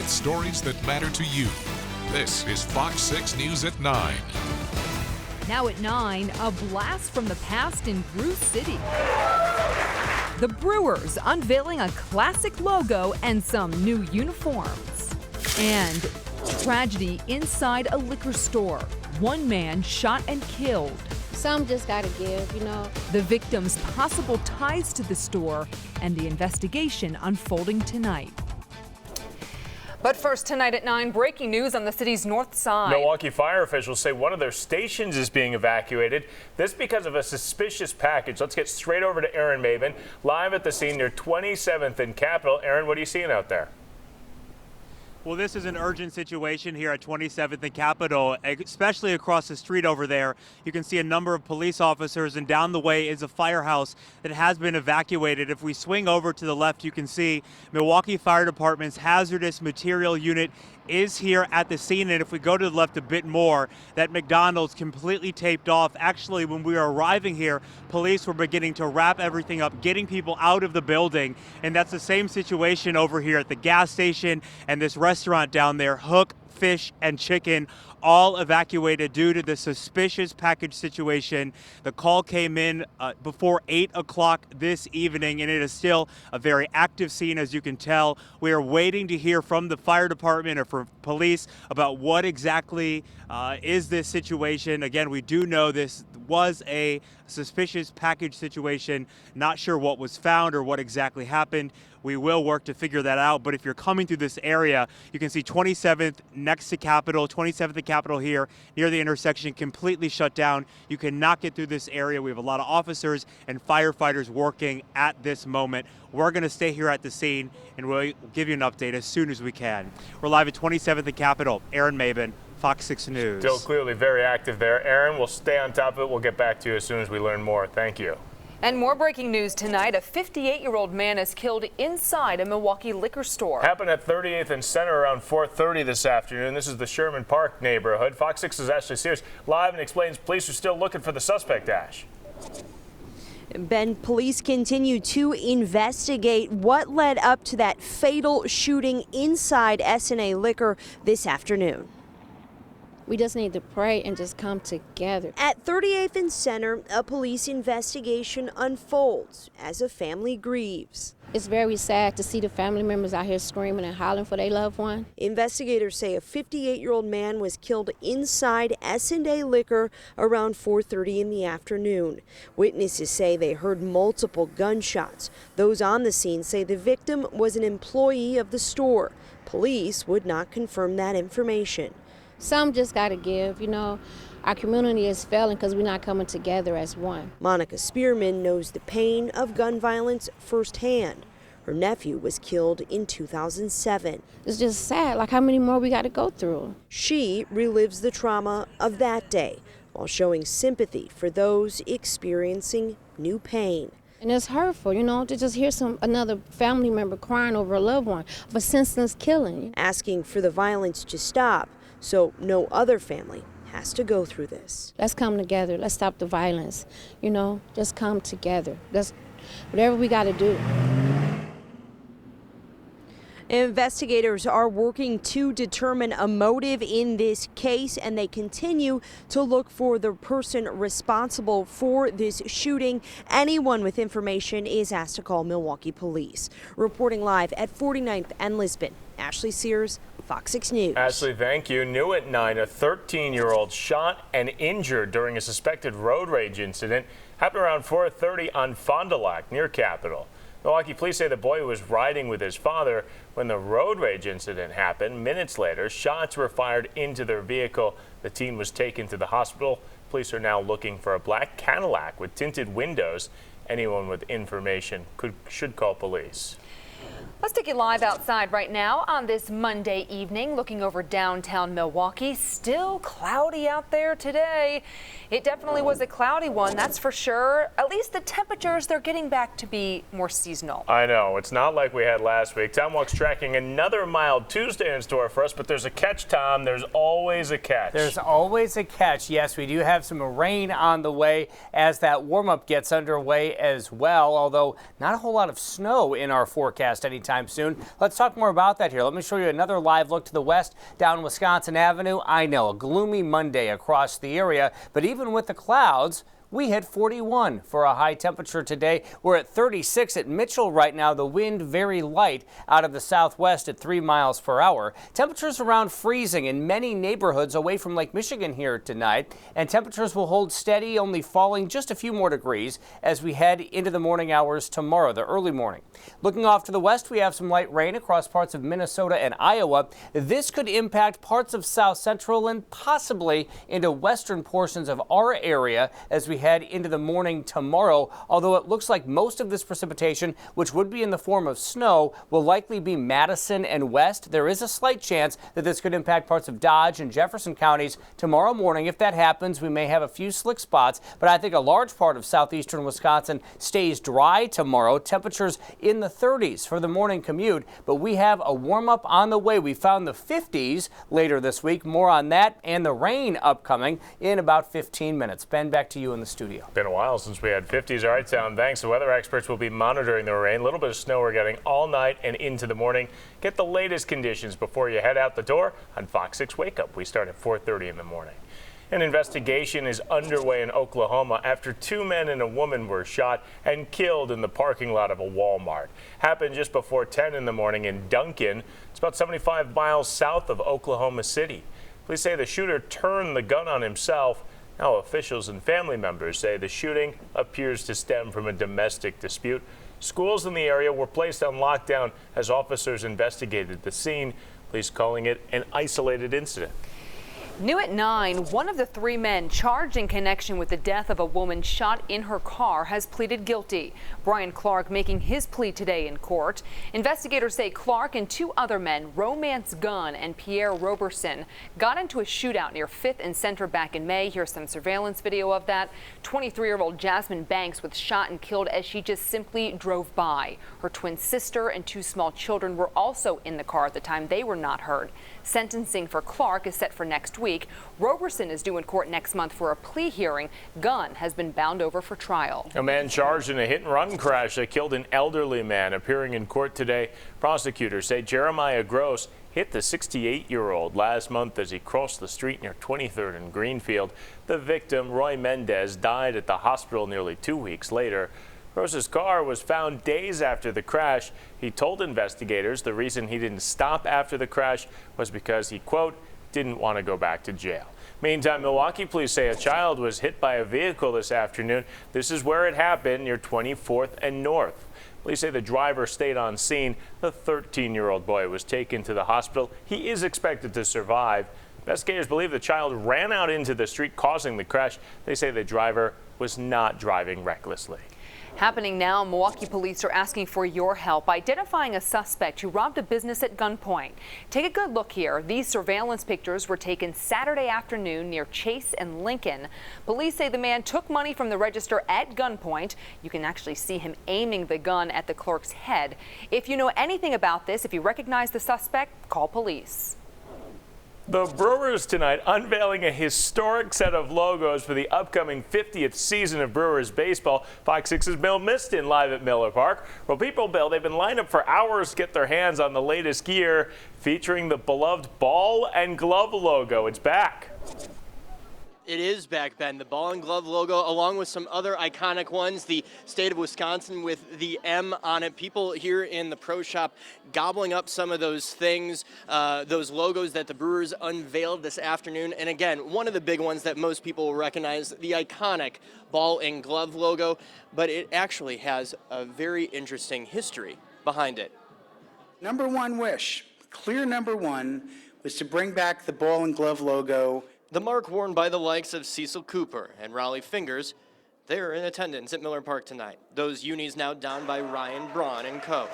with stories that matter to you. This is Fox 6 News at 9. Now at 9, a blast from the past in Brew City. The Brewers unveiling a classic logo and some new uniforms. And tragedy inside a liquor store. One man shot and killed. Some just gotta give, you know. The victim's possible ties to the store and the investigation unfolding tonight. But first, tonight at 9, breaking news on the city's north side. Milwaukee fire officials say one of their stations is being evacuated. This because of a suspicious package. Let's get straight over to Aaron Maben, live at the scene near 27th and Capitol. Aaron, what are you seeing out there? Well, this is an urgent situation here at 27th and Capitol, especially across the street over there. You can see a number of police officers, and down the way is a firehouse that has been evacuated. If we swing over to the left, you can see Milwaukee Fire Department's hazardous material unit is here at the scene. And if we go to the left a bit more, that McDonald's completely taped off. Actually, when we were arriving here, police were beginning to wrap everything up, getting people out of the building. And that's the same situation over here at the gas station and this restaurant down there, Hook Fish and Chicken, all evacuated due to the suspicious package situation. The call came in before 8 o'clock this evening, and it is still a very active scene, as you can tell. We are waiting to hear from the fire department or from police about what exactly is this situation. Again, we do know this was a suspicious package situation. Not sure what was found or what exactly happened. We will work to figure that out. But if you're coming through this area, you can see 27th next to Capitol, 27th and Capitol here near the intersection, completely shut down. You cannot get through this area. We have a lot of officers and firefighters working at this moment. We're going to stay here at the scene, and we'll give you an update as soon as we can. We're live at 27th and Capitol. Aaron Maben, Fox 6 News. Still clearly very active there. Aaron, we'll stay on top of it. We'll get back to you as soon as we learn more. Thank you. And more breaking news tonight. A 58-year-old man is killed inside a Milwaukee liquor store. Happened at 38th and Center around 4:30 this afternoon. This is the Sherman Park neighborhood. Fox 6's Ashley Sears live and explains police are still looking for the suspect, Ash. Ben, police continue to investigate what led up to that fatal shooting inside S&A Liquor this afternoon. We just need to pray and just come together. At 38th and Center, a police investigation unfolds as a family grieves. It's very sad to see the family members out here screaming and hollering for their loved one. Investigators say a 58-year-old man was killed inside S&A Liquor around 4:30 in the afternoon. Witnesses say they heard multiple gunshots. Those on the scene say the victim was an employee of the store. Police would not confirm that information. Some just got to give, you know. Our community is failing because we're not coming together as one. Monica Spearman knows the pain of gun violence firsthand. Her nephew was killed in 2007. It's just sad, like how many more we got to go through. She relives the trauma of that day while showing sympathy for those experiencing new pain. And it's hurtful, you know, to just hear another family member crying over a loved one, but senseless killing. Asking for the violence to stop so no other family has to go through this. Let's come together. Let's stop the violence. You know, just come together. That's whatever we got to do. Investigators are working to determine a motive in this case, and they continue to look for the person responsible for this shooting. Anyone with information is asked to call Milwaukee Police. Reporting live at 49th and Lisbon, Ashley Sears, Fox 6 News. Ashley, thank you. New at 9, a 13-year-old shot and injured during a suspected road rage incident. Happened around 4:30 on Fond du Lac near Capitol. Milwaukee police say the boy was riding with his father when the road rage incident happened. Minutes later, shots were fired into their vehicle. The teen was taken to the hospital. Police are now looking for a black Cadillac with tinted windows. Anyone with information should call police. Let's take you live outside right now on this Monday evening, looking over downtown Milwaukee. Still cloudy out there today. It definitely was a cloudy one, that's for sure. At least the temperatures, they're getting back to be more seasonal. I know, it's not like we had last week. Tom Walk's tracking another mild Tuesday in store for us, but there's a catch, Tom. There's always a catch. There's always a catch. Yes, we do have some rain on the way as that warm-up gets underway as well, although not a whole lot of snow in our forecast anytime anytime soon. Let's talk more about that here. Let me show you another live look to the west down Wisconsin Avenue. I know, a gloomy Monday across the area, but even with the clouds, we hit 41 for a high temperature today. We're at 36 at Mitchell right now. The wind very light out of the southwest at 3 miles per hour. Temperatures around freezing in many neighborhoods away from Lake Michigan here tonight. And temperatures will hold steady, only falling just a few more degrees as we head into the morning hours tomorrow, the early morning. Looking off to the west, we have some light rain across parts of Minnesota and Iowa. This could impact parts of south central and possibly into western portions of our area as we head into the morning tomorrow, although it looks like most of this precipitation, which would be in the form of snow, will likely be Madison and west. There is a slight chance that this could impact parts of Dodge and Jefferson counties tomorrow morning. If that happens, we may have a few slick spots, but I think a large part of southeastern Wisconsin stays dry tomorrow. Temperatures in the 30s for the morning commute, but we have a warm up on the way. We found the 50s later this week. More on that and the rain upcoming in about 15 minutes. Ben, back to you in the studio. Been a while since we had 50s. All right, Tom, thanks. The weather experts will be monitoring the rain. A little bit of snow we're getting all night and into the morning. Get the latest conditions before you head out the door on Fox 6 Wake Up. We start at 4:30 in the morning. An investigation is underway in Oklahoma after 2 men and a woman were shot and killed in the parking lot of a Walmart. Happened just before 10 in the morning in Duncan. It's about 75 miles south of Oklahoma City. Police say the shooter turned the gun on himself. Now officials and family members say the shooting appears to stem from a domestic dispute. Schools in the area were placed on lockdown as officers investigated the scene, police calling it an isolated incident. New at 9, one of the 3 men charged in connection with the death of a woman shot in her car has pleaded guilty. Brian Clark making his plea today in court. Investigators say Clark and 2 other men, Romance Gunn and Pierre Roberson, got into a shootout near 5th and Center back in May. Here's some surveillance video of that. 23-year-old Jasmine Banks was shot and killed as she just simply drove by. Her twin sister and 2 small children were also in the car at the time. They were not hurt. Sentencing for Clark is set for next week. Roberson is due in court next month for a plea hearing. Gunn has been bound over for trial. A man charged in a hit-and-run crash that killed an elderly man appearing in court today. Prosecutors say Jeremiah Gross hit the 68-year-old last month as he crossed the street near 23rd and Greenfield. The victim, Roy Mendez, died at the hospital nearly 2 weeks later. Gross's car was found days after the crash. He told investigators the reason he didn't stop after the crash was because he, quote, didn't want to go back to jail. Meantime, Milwaukee police say a child was hit by a vehicle this afternoon. This is where it happened, near 24th and North. Police say the driver stayed on scene. The 13-year-old boy was taken to the hospital. He is expected to survive. Investigators believe the child ran out into the street, causing the crash. They say the driver was not driving recklessly. Happening now, Milwaukee police are asking for your help identifying a suspect who robbed a business at gunpoint. Take a good look here. These surveillance pictures were taken Saturday afternoon near Chase and Lincoln. Police say the man took money from the register at gunpoint. You can actually see him aiming the gun at the clerk's head. If you know anything about this, if you recognize the suspect, call police. The Brewers tonight unveiling a historic set of logos for the upcoming 50th season of Brewers baseball. Fox 6's Bill Miston live at Miller Park. Well, people, Bill, they've been lined up for hours to get their hands on the latest gear featuring the beloved ball and glove logo. It's back. It is back, Ben. The ball and glove logo, along with some other iconic ones, the state of Wisconsin with the M on it. People here in the pro shop gobbling up some of those things, those logos that the Brewers unveiled this afternoon. And again, one of the big ones that most people will recognize, the iconic ball and glove logo, but it actually has a very interesting history behind it. Number one wish, clear number one, was to bring back the ball and glove logo. The mark worn by the likes of Cecil Cooper and Raleigh Fingers, they're in attendance at Miller Park tonight. Those unis now donned by Ryan Braun and co.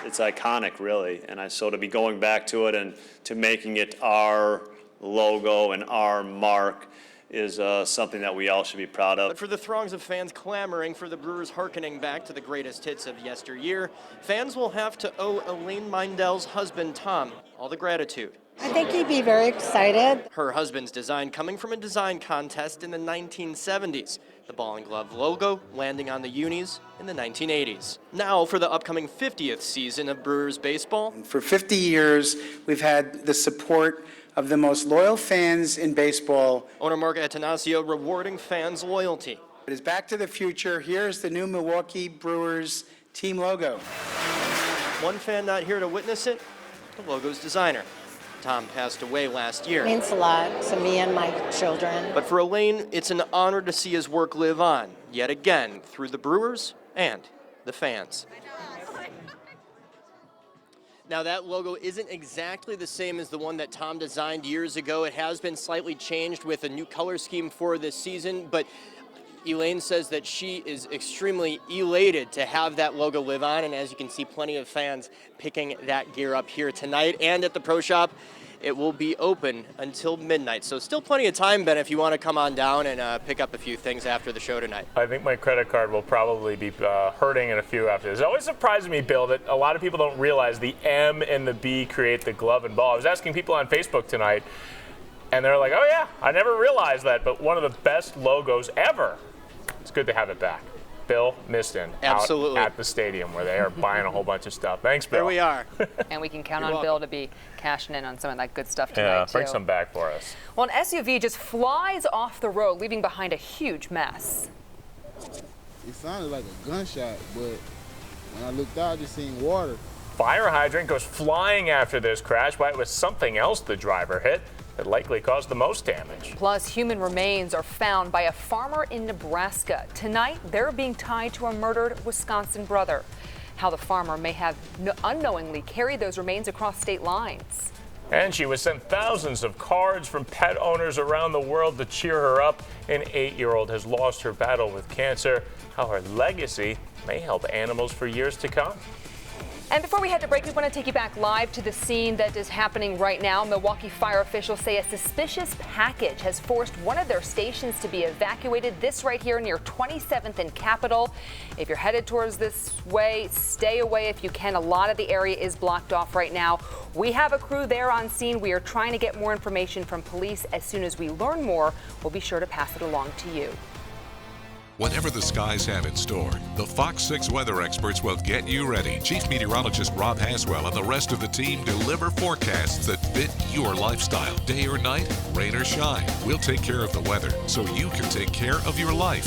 It's iconic, really, and so to be going back to it and to making it our logo and our mark is something that we all should be proud of. But for the throngs of fans clamoring for the Brewers hearkening back to the greatest hits of yesteryear, fans will have to owe Elaine Mindel's husband, Tom, all the gratitude. I think he'd be very excited. Her husband's design coming from a design contest in the 1970s. The ball and glove logo landing on the unis in the 1980s. Now for the upcoming 50th season of Brewers baseball. For 50 years, we've had the support of the most loyal fans in baseball. Owner Mark Atanasio rewarding fans' loyalty. It is Back to the Future. Here's the new Milwaukee Brewers team logo. One fan not here to witness it, the logo's designer. Tom passed away last year. It means a lot to me and my children. But for Elaine, it's an honor to see his work live on, yet again, through the Brewers and the fans. Now that logo isn't exactly the same as the one that Tom designed years ago. It has been slightly changed with a new color scheme for this season, but Elaine says that she is extremely elated to have that logo live on, and as you can see, plenty of fans picking that gear up here tonight and at the Pro Shop. It will be open until midnight, so still plenty of time, Ben, if you want to come on down and pick up a few things after the show tonight. I think my credit card will probably be hurting in a few after this. It always surprises me, Bill, that a lot of people don't realize the M and the B create the glove and ball. I was asking people on Facebook tonight, and they're like, oh yeah, I never realized that, but one of the best logos ever. It's good to have it back. Bill Miston Absolutely. Out at the stadium where they are buying a whole bunch of stuff. Thanks, Bill. There we are. And we can count You're on welcome. Bill to be cashing in on some of that good stuff tonight, Yeah, too. bring some back for us. Well, an SUV just flies off the road, leaving behind a huge mess. It sounded like a gunshot, but when I looked out, I just seen water. Fire hydrant goes flying after this crash, but it was something else the driver hit that likely caused the most damage. Plus, human remains are found by a farmer in Nebraska. Tonight, they're being tied to a murdered Wisconsin brother. How the farmer may have unknowingly carried those remains across state lines. And she was sent thousands of cards from pet owners around the world to cheer her up. An 8-year-old has lost her battle with cancer. How her legacy may help animals for years to come. And before we head to break, we want to take you back live to the scene that is happening right now. Milwaukee fire officials say a suspicious package has forced one of their stations to be evacuated. This right here near 27th and Capitol. If you're headed towards this way, stay away if you can. A lot of the area is blocked off right now. We have a crew there on scene. We are trying to get more information from police. As soon as we learn more, we'll be sure to pass it along to you. Whatever the skies have in store, the FOX6 weather experts will get you ready. Chief Meteorologist Rob Haswell and the rest of the team deliver forecasts that fit your lifestyle. Day or night, rain or shine, we'll take care of the weather so you can take care of your life.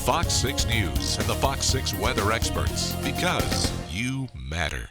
FOX6 News and the FOX6 weather experts, because you matter.